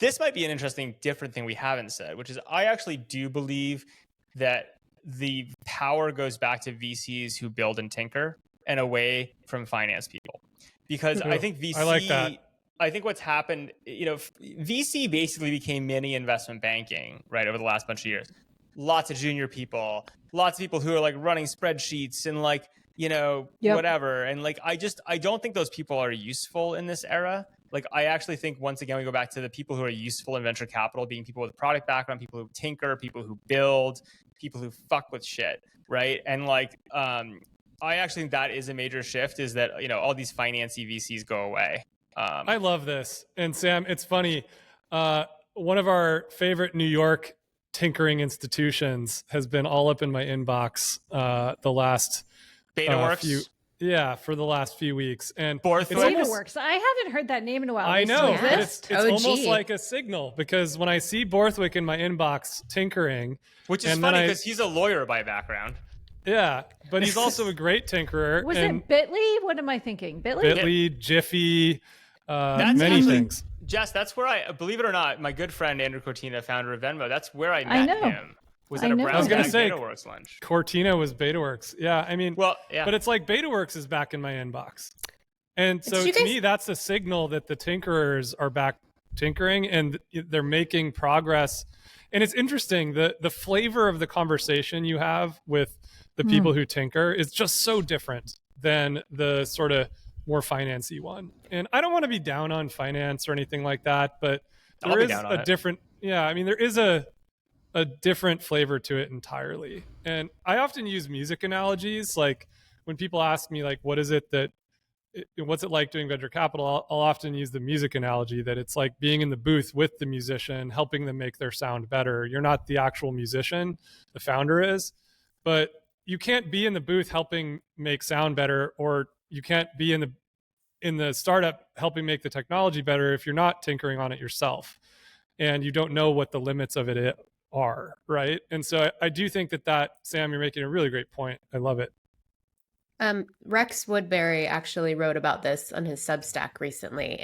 this might be an interesting, different thing we haven't said, which is I actually do believe that the power goes back to VCs who build and tinker and away from finance people. Because I think VC, I like that. I think what's happened, VC basically became mini investment banking, right, over the last bunch of years. Lots of junior people, lots of people who are like running spreadsheets and like, whatever. And like, I don't think those people are useful in this era. Like, I actually think, once again, we go back to the people who are useful in venture capital being people with a product background, people who tinker, people who build, people who fuck with shit, right? And like, I actually think that is a major shift, is that, all these financy VCs go away. I love this. And Sam, it's funny. One of our favorite New York tinkering institutions has been all up in my inbox the last BetaWorks. for the last few weeks. And BetaWorks. I haven't heard that name in a while. I know. Yes. It's almost like a signal, because when I see Borthwick in my inbox tinkering, which is funny because he's a lawyer by background. Yeah, but he's also a great tinkerer. Was it Bitly? What am I thinking? Bitly, Jiffy, many things. Jess, that's where I, believe it or not, my good friend Andrew Cortina, founder of Venmo, that's where I met him. Was at a Brown Bag BetaWorks lunch. Cortina was BetaWorks. Yeah, I mean, well, yeah. But it's like BetaWorks is back in my inbox. And so to me, that's a signal that the tinkerers are back tinkering and they're making progress. And it's interesting, the flavor of the conversation you have with the people who tinker is just so different than the sort of more financy one. And I don't want to be down on finance or anything like that, but there is a different, there is a different flavor to it entirely. And I often use music analogies. Like when people ask me, like, what's it like doing venture capital? I'll often use the music analogy, that it's like being in the booth with the musician, helping them make their sound better. You're not the actual musician, the founder is, but you can't be in the booth helping make sound better, or you can't be in the startup helping make the technology better if you're not tinkering on it yourself and you don't know what the limits of it are, right? And so I do think that Sam, you're making a really great point. I love it. Rex Woodbury actually wrote about this on his Substack recently,